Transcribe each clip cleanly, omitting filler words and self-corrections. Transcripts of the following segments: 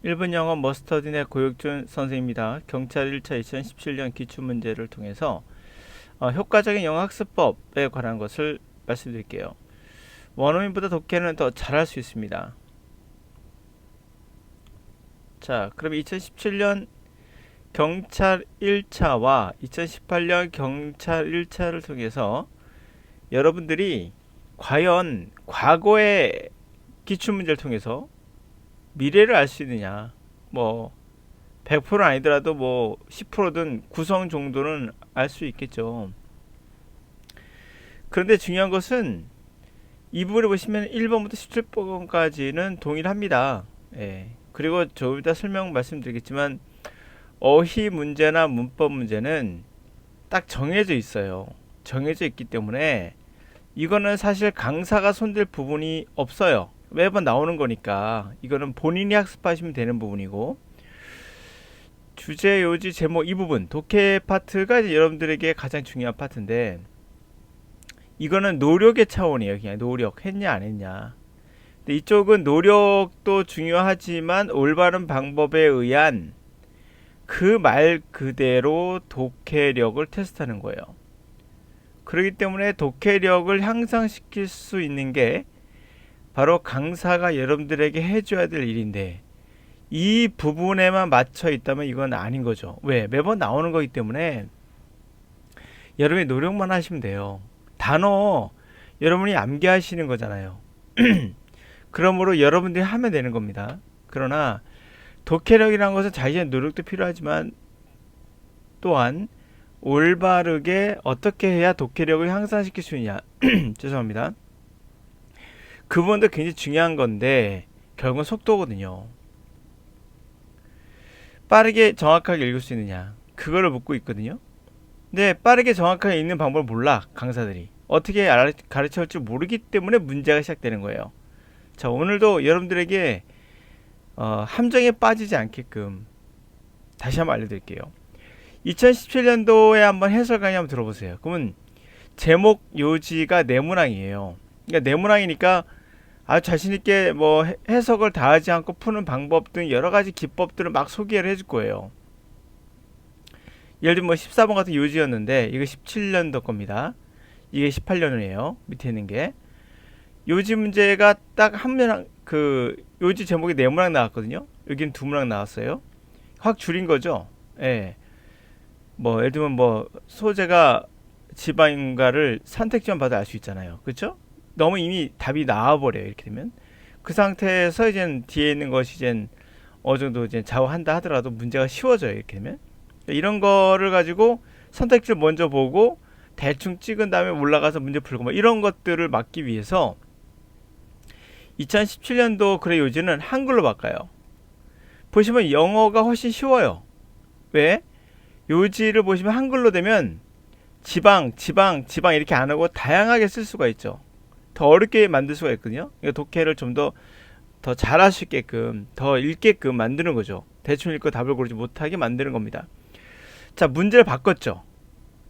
1분 영어 머스터딘의 고혁준 선생입니다. 경찰 1차 2017년 기출문제를 통해서 효과적인 영어 학습법에 관한 것을 말씀드릴게요. 원어민보다 독해는 더 잘할 수 있습니다. 자, 그럼 2017년 경찰 1차와 2018년 경찰 1차를 통해서 여러분들이 과연 과거의 기출문제를 통해서 미래를 알 수 있느냐, 뭐 100%는 아니더라도 뭐 10%든 구성 정도는 알 수 있겠죠. 그런데 중요한 것은 이 부분에 보시면 1번부터 17번까지는 동일합니다. 예. 그리고 좀 이따 설명 말씀드리겠지만 어휘 문제나 문법 문제는 딱 정해져 있어요. 정해져 있기 때문에 이거는 사실 강사가 손댈 부분이 없어요. 매번 나오는 거니까 이거는 본인이 학습하시면 되는 부분이고, 주제, 요지, 제목 이 부분 독해 파트가 이제 여러분들에게 가장 중요한 파트인데, 이거는 노력의 차원이에요. 그냥 노력 했냐 안 했냐. 근데 이쪽은 노력도 중요하지만 올바른 방법에 의한 그 말 그대로 독해력을 테스트하는 거예요. 그렇기 때문에 독해력을 향상시킬 수 있는 게 바로 강사가 여러분들에게 해줘야 될 일인데, 이 부분에만 맞춰 있다면 이건 아닌 거죠. 왜? 매번 나오는 거기 때문에 여러분이 노력만 하시면 돼요. 단어 여러분이 암기하시는 거잖아요. 그러므로 여러분들이 하면 되는 겁니다. 그러나 독해력이라는 것은 자기의 노력도 필요하지만 또한 올바르게 어떻게 해야 독해력을 향상시킬 수 있냐. 죄송합니다. 그 부분도 굉장히 중요한 건데 결국은 속도거든요. 빠르게 정확하게 읽을 수 있느냐, 그거를 묻고 있거든요. 근데 빠르게 정확하게 읽는 방법을 몰라. 강사들이 어떻게 가르쳐 줄 모르기 때문에 문제가 시작되는 거예요. 자, 오늘도 여러분들에게 함정에 빠지지 않게끔 다시 한번 알려드릴게요. 2017년도에 한번 해설 강의 한번 들어보세요. 그러면 제목 요지가 네모낭이에요. 그러니까 네모낭이니까 아주 자신있게 뭐 해석을 다 하지 않고 푸는 방법 등 여러가지 기법들을 막 소개를 해줄 거예요. 예를 들면 뭐 14번 같은 요지였는데 이거 17년도 겁니다. 이게 18년이에요. 밑에 있는 게 요지 문제가 딱 한 면, 그 요지 제목이 네모랑 나왔거든요. 여기는 두 모랑 나왔어요. 확 줄인 거죠. 예. 뭐 예를 들면 뭐 소재가 지방인가를 선택지만 봐도 알 수 있잖아요. 그렇죠? 너무 이미 답이 나와버려요. 이렇게 되면 그 상태에서 이제 뒤에 있는 것이 이제 어느 정도 이제 좌우한다 하더라도 문제가 쉬워져요. 이렇게 되면 이런 거를 가지고 선택지를 먼저 보고 대충 찍은 다음에 올라가서 문제 풀고 뭐 이런 것들을 막기 위해서 2017년도 글의 요지는 한글로 바꿔요. 보시면 영어가 훨씬 쉬워요. 왜? 요지를 보시면 한글로 되면 지방 이렇게 안 하고 다양하게 쓸 수가 있죠. 더 어렵게 만들 수가 있거든요. 그러니까 독해를 좀 더 잘할 수 있게끔, 더 읽게끔 만드는 거죠. 대충 읽고 답을 고르지 못하게 만드는 겁니다. 자, 문제를 바꿨죠.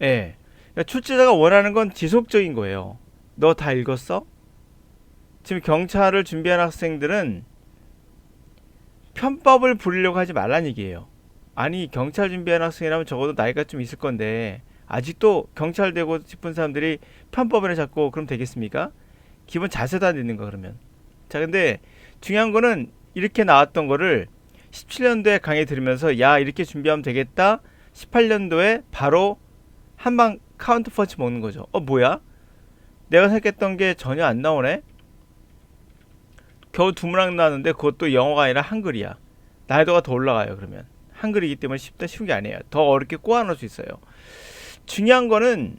예. 그러니까 출제자가 원하는 건 지속적인 거예요. 너 다 읽었어? 지금 경찰을 준비한 학생들은 편법을 부리려고 하지 말란 얘기예요. 아니, 경찰 준비한 학생이라면 적어도 나이가 좀 있을 건데 아직도 경찰 되고 싶은 사람들이 편법을 잡고 그럼 되겠습니까? 기본 자세도 안 되는 거 그러면. 자, 근데 중요한 거는 이렇게 나왔던 거를 17년도에 강의 들으면서 야, 이렇게 준비하면 되겠다. 18년도에 바로 한방 카운트 펀치 먹는 거죠. 뭐야? 내가 생각했던 게 전혀 안 나오네? 겨우 두 문항 나왔는데 그것도 영어가 아니라 한글이야. 난이도가 더 올라가요. 그러면 한글이기 때문에 쉬운 게 아니에요. 더 어렵게 꼬아놓을 수 있어요. 중요한 거는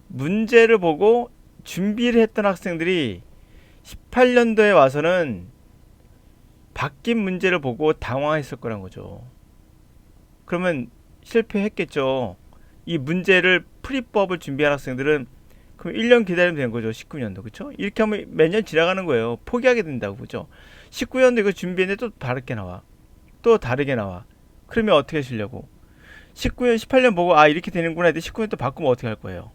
문제를 보고 준비를 했던 학생들이 18년도에 와서는 바뀐 문제를 보고 당황했을 거란 거죠. 그러면 실패했겠죠. 이 문제를 풀이법을 준비한 학생들은 그럼 1년 기다리면 되는 거죠. 19년도. 그쵸? 이렇게 하면 몇 년 지나가는 거예요. 포기하게 된다고. 그죠? 19년도 이거 준비했는데 또 다르게 나와. 또 다르게 나와. 그러면 어떻게 하시려고? 19년, 18년 보고 이렇게 되는구나 했는데 19년 또 바꾸면 어떻게 할 거예요?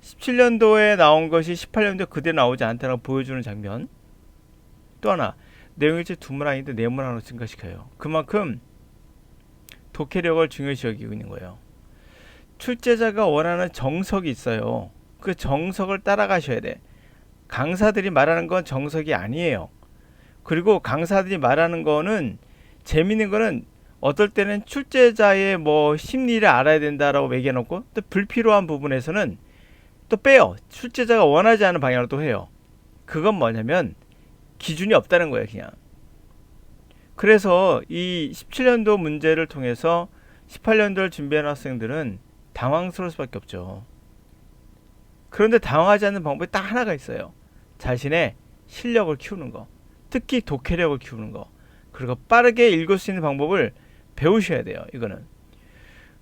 17년도에 나온 것이 18년도에 그대로 나오지 않다라고 보여주는 장면. 또 하나, 내용일지 두 문항인데 네 문항으로 증가시켜요. 그만큼 독해력을 중요시 여기고 있는 거예요. 출제자가 원하는 정석이 있어요. 그 정석을 따라가셔야 돼. 강사들이 말하는 건 정석이 아니에요. 그리고 강사들이 말하는 거는 재밌는 거는 어떨 때는 출제자의 뭐 심리를 알아야 된다라고 매겨놓고 또 불필요한 부분에서는 또 빼요. 출제자가 원하지 않은 방향으로 또 해요. 그건 뭐냐면 기준이 없다는 거예요, 그냥. 그래서 이 17년도 문제를 통해서 18년도를 준비하는 학생들은 당황스러울 수밖에 없죠. 그런데 당황하지 않는 방법이 딱 하나가 있어요. 자신의 실력을 키우는 거. 특히 독해력을 키우는 거. 그리고 빠르게 읽을 수 있는 방법을 배우셔야 돼요. 이거는.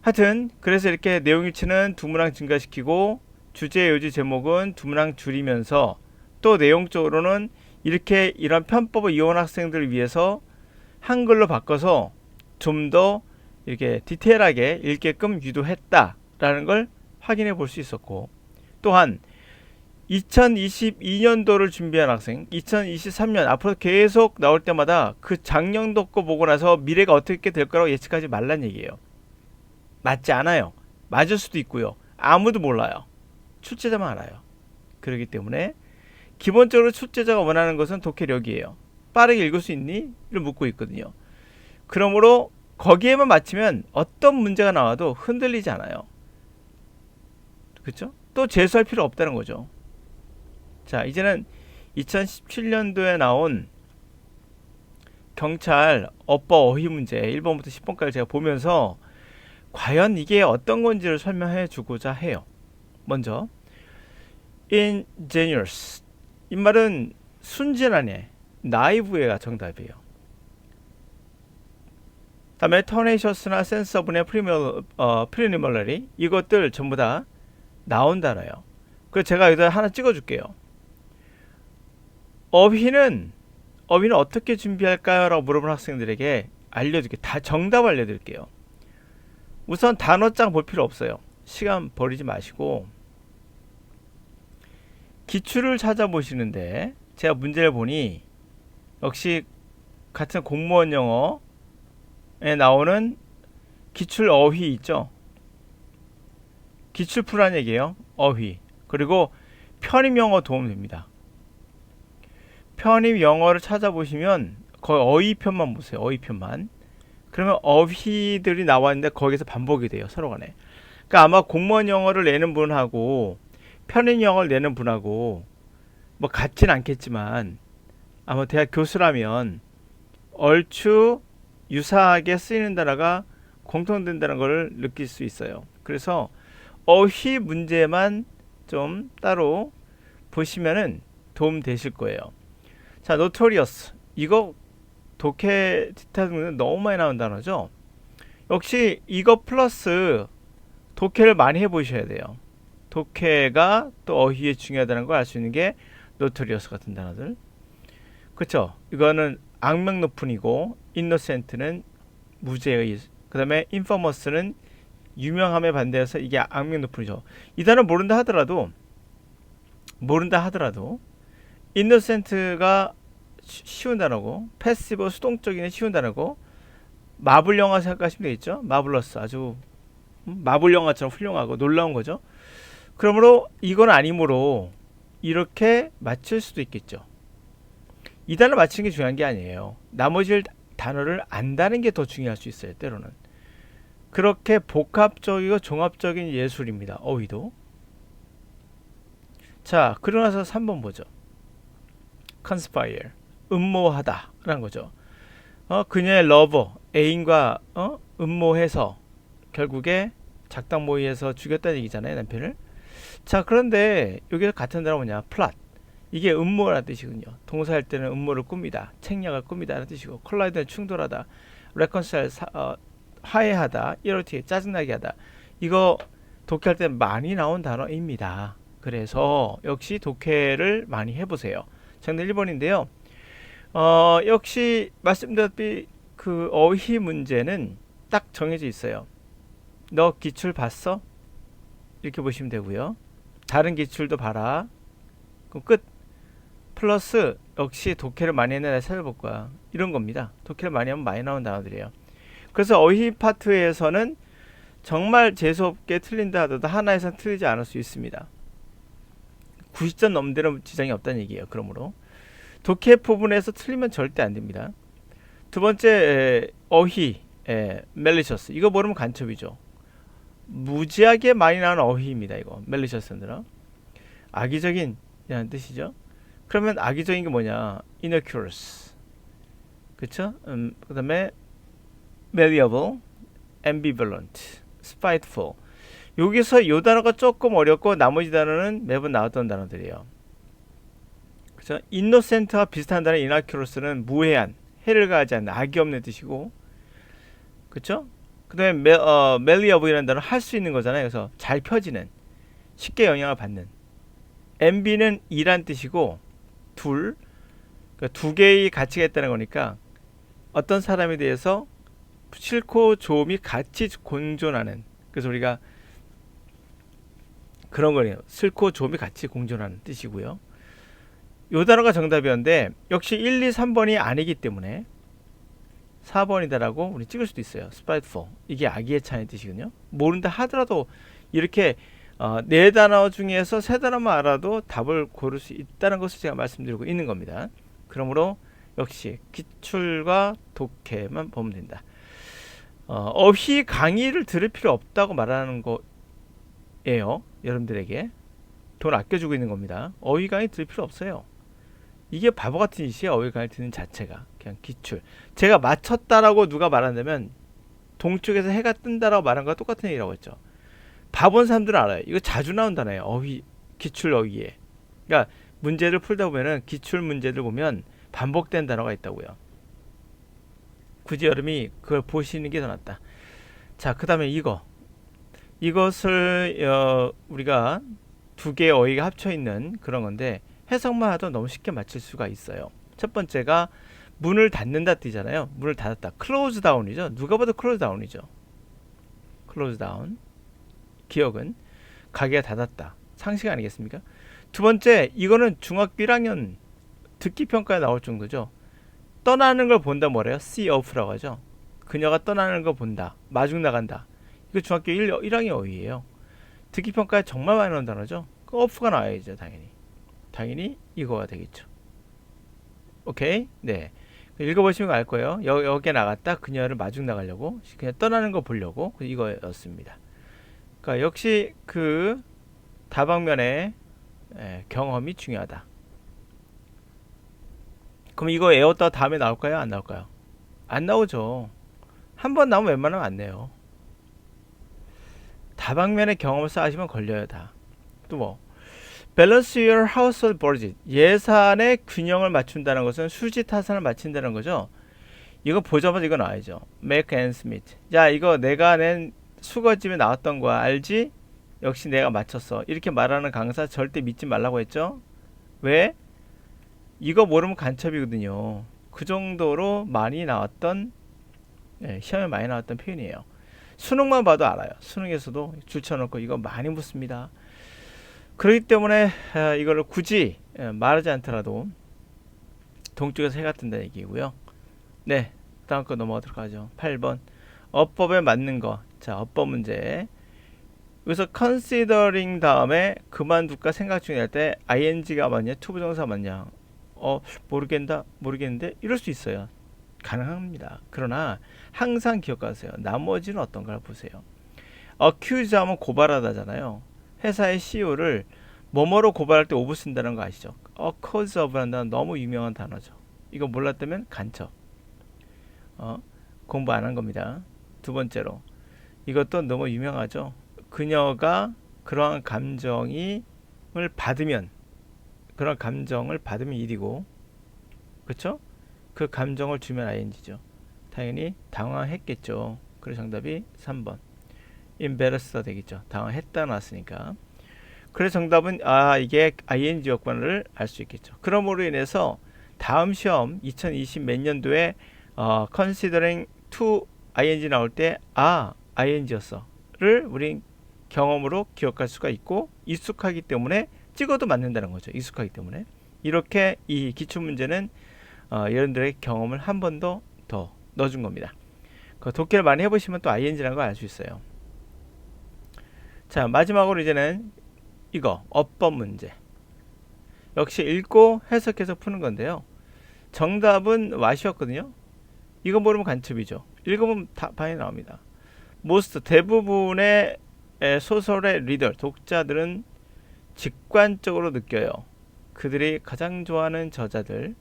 하여튼 그래서 이렇게 내용일치는 두 문항 증가시키고 주제 요지 제목은 두 문항 줄이면서 또 내용적으로는 이렇게 이런 편법을 이용한 학생들을 위해서 한글로 바꿔서 좀 더 이렇게 디테일하게 읽게끔 유도했다라는 걸 확인해 볼 수 있었고, 또한 2022년도를 준비한 학생, 2023년 앞으로 계속 나올 때마다 그 작년도 거 보고 나서 미래가 어떻게 될 거라고 예측하지 말란 얘기예요. 맞지 않아요. 맞을 수도 있고요. 아무도 몰라요. 출제자만 알아요. 그렇기 때문에 기본적으로 출제자가 원하는 것은 독해력이에요. 빠르게 읽을 수 있니? 를 묻고 있거든요. 그러므로 거기에만 맞추면 어떤 문제가 나와도 흔들리지 않아요. 그렇죠? 또 재수할 필요 없다는 거죠. 자, 이제는 2017년도에 나온 경찰 어법 어휘 문제 1번부터 10번까지 제가 보면서 과연 이게 어떤 건지를 설명해 주고자 해요. 먼저 ingenuous, 이 말은 순진하네, 나이브가 정답이에요. 다음에 tenacious나 sensible의 preliminary, 이것들 전부 다 나온 단어예요. 그래서 제가 여기다 하나 찍어줄게요. 어휘는 어떻게 준비할까요? 라고 물어보는 학생들에게 알려줄게요. 다 정답 알려드릴게요. 우선 단어장 볼 필요 없어요. 시간 버리지 마시고 기출을 찾아보시는데, 제가 문제를 보니 역시 같은 공무원 영어에 나오는 기출 어휘 있죠. 기출 풀란 얘기예요. 어휘. 그리고 편입 영어 도움 됩니다. 편입 영어를 찾아보시면 거의 어휘편만 보세요. 어휘편만. 그러면 어휘들이 나왔는데 거기서 반복이 돼요. 서로 간에. 그러니까 아마 공무원 영어를 내는 분하고 편입 영어를 내는 분하고 뭐 같진 않겠지만 아마 대학 교수라면 얼추 유사하게 쓰이는 단어가 공통된다는 걸 느낄 수 있어요. 그래서 어휘 문제만 좀 따로 보시면은 도움 되실 거예요. 자, notorious, 이거 독해 디테일은 너무 많이 나온 단어죠. 역시 이거 플러스 독해를 많이 해보셔야 돼요. 독해가 또 어휘에 중요하다는 걸 알 수 있는 게 notorious 같은 단어들. 그쵸? 이거는 악명 높은이고, innocent는 무죄의, 그 다음에 infamous는 유명함에 반대해서 이게 악명 높은이죠. 이 단어 모른다 하더라도 innocent가 쉬운 단어고, 패시브 수동적인 쉬운 단어고, 마블 영화 생각하시면 되겠죠. 마블러스, 아주 마블 영화처럼 훌륭하고 놀라운 거죠. 그러므로 이건 아니므로 이렇게 맞출 수도 있겠죠. 이 단어 맞히는 게 중요한 게 아니에요. 나머지 단어를 안다는 게 더 중요할 수 있어요. 때로는. 그렇게 복합적이고 종합적인 예술입니다. 어휘도. 자, 그러고 나서 3번 보죠. conspire, 음모하다 라는 거죠. 그녀의 러버, 애인과 음모해서 결국에 작당 모의해서 죽였다는 얘기잖아요. 남편을. 자, 그런데 여기서 같은 단어 뭐냐, plot, 이게 음모라는 뜻이군요. 동사할 때는 음모를 꿉니다. 책략을 꿉니다 라는 뜻이고, 콜라이드는 충돌하다, reconcile, 화해하다, irritate, 짜증나게 하다. 이거 독해할 때 많이 나온 단어입니다. 그래서 역시 독해를 많이 해보세요. 정답 1번인데요. 역시 말씀드렸다시피 그 어휘 문제는 딱 정해져 있어요. 너 기출 봤어? 이렇게 보시면 되고요. 다른 기출도 봐라. 그럼 끝. 플러스 역시 독해를 많이 했나 찾아볼 거야. 이런 겁니다. 독해를 많이 하면 많이 나오는 단어들이에요. 그래서 어휘 파트에서는 정말 재수없게 틀린다 하더라도 하나에선 틀리지 않을 수 있습니다. 90점 넘는 데는 지장이 없다는 얘기예요. 그러므로 독해 부분에서 틀리면 절대 안 됩니다. 두 번째 어휘, 멜리셔스. 이거 모르면 간첩이죠. 무지하게 많이 나오는 어휘입니다. 이거 멜리셔스는 악의적인 이라는 뜻이죠. 그러면 악의적인 게 뭐냐? innocuous, 그쵸? 그 다음에 malleable, ambivalent, spiteful. 여기서 요 단어가 조금 어렵고 나머지 단어는 매번 나왔던 단어들이에요. 그쵸? innocent와 비슷한 단어 innocuous는 무해한, 해를 가하지 않는, 악이 없는 뜻이고, 그쵸? 그 다음에 malleable이라는 단어는 할 수 있는 거잖아요. 그래서 잘 펴지는, 쉽게 영향을 받는. MB는 이란 뜻이고, 둘, 그러니까 두 개의 가치가 있다는 거니까 어떤 사람에 대해서 싫고 좋음이 같이 공존하는, 그래서 우리가 그런 거네요. 싫고 좋음이 같이 공존하는 뜻이고요. 요 단어가 정답이었는데 역시 1, 2, 3번이 아니기 때문에 4번이다라고 우리 찍을 수도 있어요. spiteful, 이게 악의에 차는 뜻이거든요. 모른다 하더라도 이렇게 네 단어 중에서 세 단어만 알아도 답을 고를 수 있다는 것을 제가 말씀드리고 있는 겁니다. 그러므로 역시 기출과 독해만 보면 된다. 어휘 강의를 들을 필요 없다고 말하는 거예요. 여러분들에게 돈 아껴주고 있는 겁니다. 어휘 강의 들을 필요 없어요. 이게 바보 같은 짓이에요. 어휘 강의 듣는 자체가. 그냥 기출. 제가 맞췄다라고 누가 말한다면 동쪽에서 해가 뜬다라고 말한 거와 똑같은 얘기라고 했죠. 바본 사람들은 알아요. 이거 자주 나온다네요. 어휘, 기출 어휘에. 그러니까 문제를 풀다 보면은 기출 문제들 보면 반복된 단어가 있다고요. 굳이 여러분이 그걸 보시는 게 더 낫다. 자, 그 다음에 이것을 우리가 두 개의 어휘가 합쳐 있는 그런 건데 해석만 하도 너무 쉽게 맞힐 수가 있어요. 첫 번째가 문을 닫는다 뜻이잖아요. 문을 닫았다. close down이죠. 누가 봐도 close down이죠. close down. 기억은 가게가 닫았다. 상식 아니겠습니까? 두 번째, 이거는 중학교 1학년 듣기 평가에 나올 정도죠. 떠나는 걸 본다 뭐래요? see off라고 하죠. 그녀가 떠나는 걸 본다. 마중 나간다. 이거 중학교 1학년 어휘예요. 듣기 평가에 정말 많이 나오는 단어죠. 그 off가 나와야죠. 당연히 이거가 되겠죠. 오케이? 네. 읽어보시면 알 거예요. 여기에 나갔다. 그녀를 마중 나가려고. 그냥 떠나는 거 보려고. 이거였습니다. 그러니까 역시 그 다방면의 경험이 중요하다. 그럼 이거 외웠다 다음에 나올까요? 안 나올까요? 안 나오죠. 한 번 나오면 웬만하면 안 내요. 다방면의 경험을 쌓으시면 걸려요. 다. 또 뭐 Balance your household budget. 예산의 균형을 맞춘다는 것은 수지타산을 맞춘다는 거죠. 이거 보자마자 이거 나와야죠. Make ends meet. 야, 이거 내가 낸 수거집에 나왔던 거야. 알지? 역시 내가 맞췄어. 이렇게 말하는 강사 절대 믿지 말라고 했죠. 왜? 이거 모르면 간첩이거든요. 그 정도로 많이 나왔던 시험에 많이 나왔던 표현이에요. 수능만 봐도 알아요. 수능에서도 줄쳐놓고 이거 많이 묻습니다. 그렇기 때문에 이거를 굳이 말하지 않더라도 동쪽에서 해가 뜬다는 얘기고요. 네, 다음 거 넘어가도록 하죠. 8번 어법에 맞는 거. 자, 어법 문제. 여기서 considering 다음에 그만둘까 생각 중일 때 ing가 맞냐 투부정사 맞냐 모르겠는데 이럴 수 있어요. 가능합니다. 그러나 항상 기억하세요. 나머지는 어떤가 보세요. accuse 하면 고발하다잖아요. 회사의 CEO를 뭐뭐로 고발할 때 오브 쓴다는 거 아시죠? cause of라는 단어 너무 유명한 단어죠. 이거 몰랐다면 간첩. 공부 안 한 겁니다. 두 번째로 이것도 너무 유명하죠. 그녀가 그러한 감정을 받으면 일이고, 그렇죠? 그 감정을 주면 ing죠. 당연히 당황했겠죠. 그래서 정답이 3번 embarrassed가 되겠죠. 당황했다 나왔으니까. 그래서 정답은 이게 ing 역관을 알 수 있겠죠. 그럼으로 인해서 다음 시험 2020 몇 년도에 considering to ing 나올 때 ing였어를 우린 경험으로 기억할 수가 있고 익숙하기 때문에 찍어도 맞는다는 거죠. 익숙하기 때문에 이렇게 이 기출문제는 여러분들의 경험을 한 번 더 넣어준 겁니다. 그 독해를 많이 해보시면 또 ing라는 걸 알 수 있어요. 자, 마지막으로 이제는 이거 어법 문제. 역시 읽고 해석해서 푸는 건데요. 정답은 what이었거든요. 이거 모르면 간첩이죠. 읽어보면 답이 나옵니다. most 대부분의 소설의 리더 독자들은 직관적으로 느껴요. 그들이 가장 좋아하는 저자들이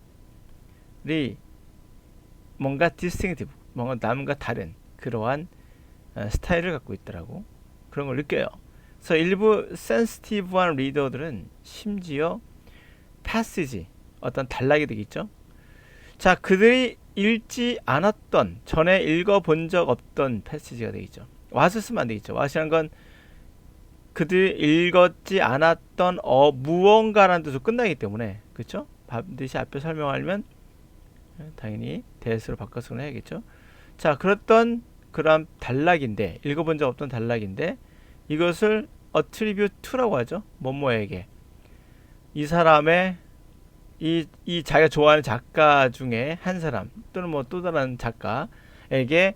뭔가 distinctive, 뭔가 남과 다른 그러한 스타일을 갖고 있더라고. 그런 걸 느껴요. 그래서 일부 sensitive한 리더들은 심지어 passage, 어떤 단락이 되겠죠. 자, 그들이 읽지 않았던, 전에 읽어본 적 없던 패시지가 되겠죠. what을 쓰면 안 되겠죠. what이란 건 그들이 읽었지 않았던 무언가라는 뜻으로 끝나기 때문에, 그렇죠? 반드시 앞에 설명하려면 당연히 대스로 바꿔서 해야겠죠. 자, 그랬던 그런 단락인데, 읽어본 적 없던 단락인데, 이것을 attribute to라고 하죠. 뭐뭐에게. 이 사람의 이 자기가 좋아하는 작가 중에 한 사람 또는 뭐 또 다른 작가에게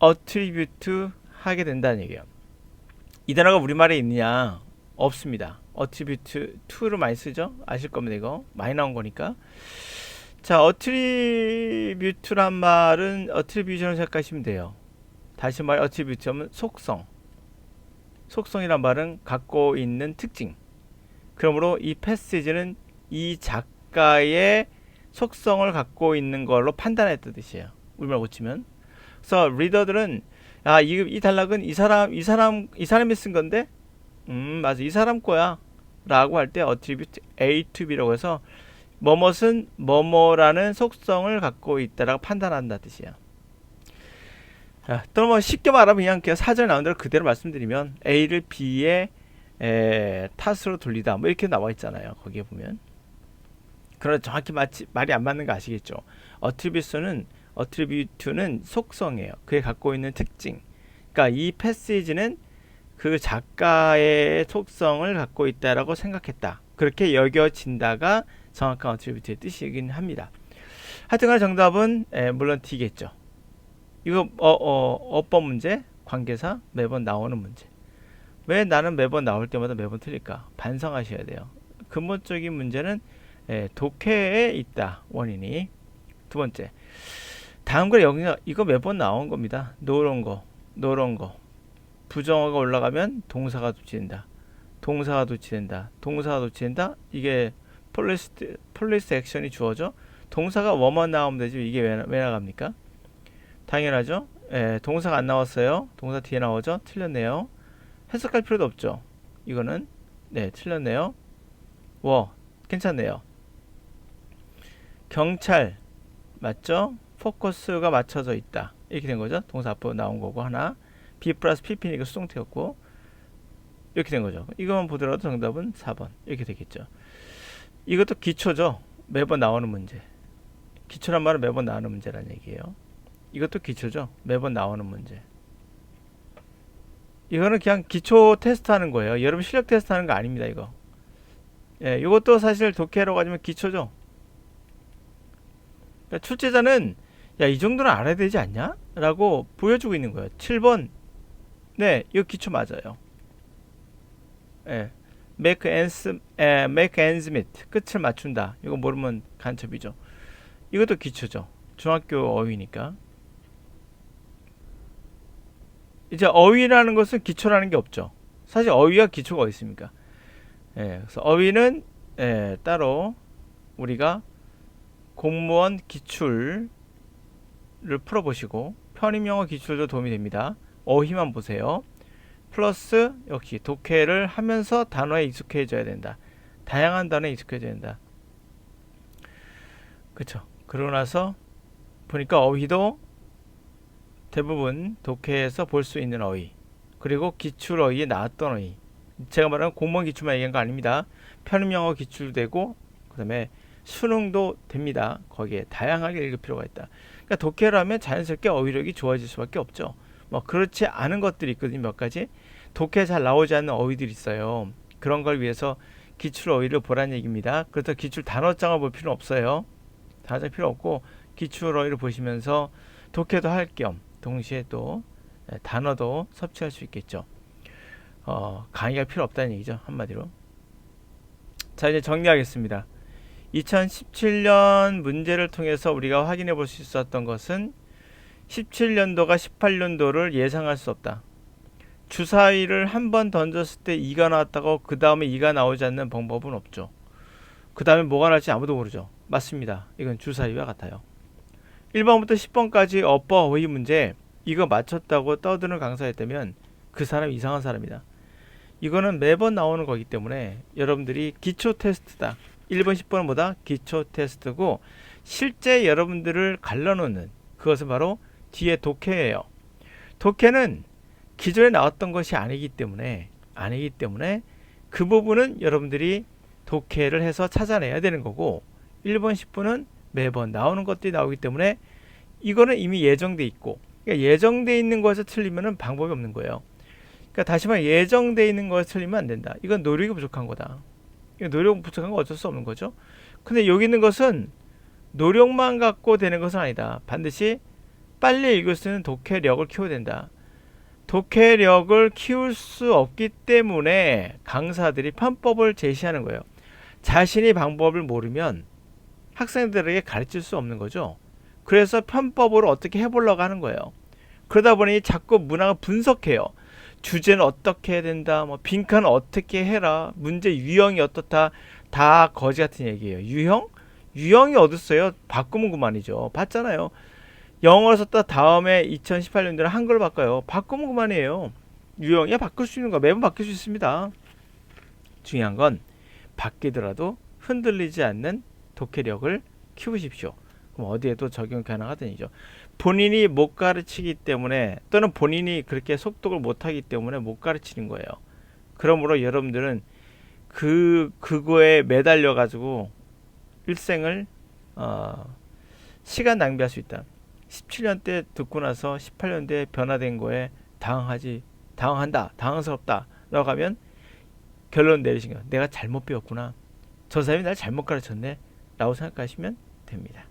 attribute 하게 된다는 얘기예요. 이 단어가 우리말에 있느냐? 없습니다. attribute to를 많이 쓰죠? 아실 겁니다. 이거 많이 나온 거니까. 자, attribute란 말은 attribution을 생각하시면 돼요. 다시 말해 attribute 하면 속성이란 말은 갖고 있는 특징. 그러므로 이 패시지는 이 작가의 속성을 갖고 있는 걸로 판단했던 뜻이에요. 우리말 고치면. 그래서 리더들은 이 단락은 이 사람이 쓴 건데, 맞아, 이 사람 거야 라고 할 때 attribute A to B라고 해서 뭐뭇은 뭐뭐라는 속성을 갖고 있다라고 판단한다 뜻이야. 또는 뭐 쉽게 말하면 그냥 사전에 나온 대로 그대로 말씀드리면 A를 B의 탓으로 돌리다 뭐 이렇게 나와 있잖아요. 거기에 보면. 그러나 정확히 말이 안 맞는 거 아시겠죠? attribute는 속성이에요. 그게 갖고 있는 특징. 그러니까 이 패시지는 그 작가의 속성을 갖고 있다라고 생각했다. 그렇게 여겨진다가 정확한 attribute의 뜻이긴 합니다. 하여튼간 정답은 물론 D겠죠. 이거 어법 문제, 관계사 매번 나오는 문제. 왜 나는 매번 나올 때마다 매번 틀릴까? 반성하셔야 돼요. 근본적인 문제는 독해에 있다. 원인이. 두 번째. 다음 거 이거 매번 나온 겁니다. 노런 거. 부정어가 올라가면 동사가 도치된다. 이게 폴리스 액션이 주어져. 동사가 뭐만 나오면 되지. 이게 왜 나갑니까? 당연하죠. 동사가 안 나왔어요. 동사 뒤에 나오죠. 틀렸네요. 해석할 필요도 없죠. 이거는 틀렸네요. 괜찮네요. 경찰 맞죠? 포커스가 맞춰져 있다. 이렇게 된 거죠. 동사 앞으로 나온 거고 하나. B 플러스 PP니까 수동태였고 이렇게 된 거죠. 이것만 보더라도 정답은 4번 이렇게 되겠죠. 이것도 기초죠. 매번 나오는 문제. 기초란 말은 매번 나오는 문제라는 얘기예요. 이것도 기초죠. 매번 나오는 문제. 이거는 그냥 기초 테스트 하는 거예요. 여러분 실력 테스트 하는 거 아닙니다. 이거. 이것도 사실 독해라고 하지만 기초죠. 그러니까 출제자는 이 정도는 알아야 되지 않냐? 라고 보여주고 있는 거예요. 7번. 이거 기초 맞아요. make ends meet. 끝을 맞춘다. 이거 모르면 간첩이죠. 이것도 기초죠. 중학교 어휘니까. 이제 어휘라는 것은 기초라는 게 없죠. 사실 어휘와 기초가 어디 있습니까? 그래서 어휘는 따로 우리가 공무원 기출을 풀어보시고 편입영어 기출도 도움이 됩니다. 어휘만 보세요. 플러스 역시 독해를 하면서 단어에 익숙해져야 된다. 다양한 단어에 익숙해져야 된다. 그쵸? 그러고 나서 보니까 어휘도 대부분 독해에서 볼 수 있는 어휘, 그리고 기출 어휘에 나왔던 어휘. 제가 말하는 공무원 기출만 얘기한 거 아닙니다. 편입영어 기출도 되고 그 다음에 수능도 됩니다. 거기에 다양하게 읽을 필요가 있다. 그러니까 독해를 하면 자연스럽게 어휘력이 좋아질 수밖에 없죠. 뭐 그렇지 않은 것들이 있거든요. 몇 가지 독해 잘 나오지 않는 어휘들이 있어요. 그런 걸 위해서 기출 어휘를 보란 얘기입니다. 그래서 기출 단어장을 볼 필요는 없어요. 단어장 필요 없고 기출 어휘를 보시면서 독해도 할 겸 동시에 또 단어도 섭취할 수 있겠죠. 강의가 필요 없다는 얘기죠. 한마디로. 자, 이제 정리하겠습니다. 2017년 문제를 통해서 우리가 확인해 볼 수 있었던 것은 17년도가 18년도를 예상할 수 없다. 주사위를 한 번 던졌을 때 2가 나왔다고 그 다음에 2가 나오지 않는 방법은 없죠. 그 다음에 뭐가 나올지 아무도 모르죠. 맞습니다. 이건 주사위와 같아요. 1번부터 10번까지 어법 어휘 문제 이거 맞췄다고 떠드는 강사였다면 그 사람 이상한 사람이다. 이거는 매번 나오는 거기 때문에 여러분들이 기초 테스트다. 1번 10번은 뭐다? 기초 테스트고 실제 여러분들을 갈라놓는 그것은 바로 뒤에 독해예요. 독해는 기존에 나왔던 것이 아니기 때문에 그 부분은 여러분들이 독해를 해서 찾아내야 되는 거고 1번 10번은 매번 나오는 것들이 나오기 때문에 이거는 이미 예정돼 있고 그러니까 예정돼 있는 것에서 틀리면 방법이 없는 거예요. 그러니까 다시 말해 예정돼 있는 것에서 틀리면 안 된다. 이건 노력이 부족한 거다. 노력 부족한 건 어쩔 수 없는 거죠. 근데 여기 있는 것은 노력만 갖고 되는 것은 아니다. 반드시 빨리 읽을 수 있는 독해력을 키워야 된다. 독해력을 키울 수 없기 때문에 강사들이 편법을 제시하는 거예요. 자신이 방법을 모르면 학생들에게 가르칠 수 없는 거죠. 그래서 편법으로 어떻게 해보려고 하는 거예요. 그러다 보니 자꾸 문항을 분석해요. 주제는 어떻게 해야 된다, 뭐 빈칸은 어떻게 해라, 문제 유형이 어떻다, 다 거지 같은 얘기예요. 유형이 어딨어요? 바꾸면 그만이죠. 봤잖아요. 영어를 썼다 다음에 2018년도에 한글로 바꿔요. 바꾸면 그만이에요. 유형이 바꿀 수 있는 거 매번 바뀔 수 있습니다. 중요한 건 바뀌더라도 흔들리지 않는 독해력을 키우십시오. 그럼 어디에도 적용 가능하다는 얘기죠. 본인이 못 가르치기 때문에 또는 본인이 그렇게 속독을 못하기 때문에 못 가르치는 거예요. 그러므로 여러분들은 그거에 매달려 가지고 일생을 시간 낭비할 수 있다. 17년 때 듣고 나서 18년도에 변화된 거에 당황한다, 당황스럽다 라고 하면 결론 내리신 거예요. 내가 잘못 배웠구나. 저 사람이 날 잘못 가르쳤네 라고 생각하시면 됩니다.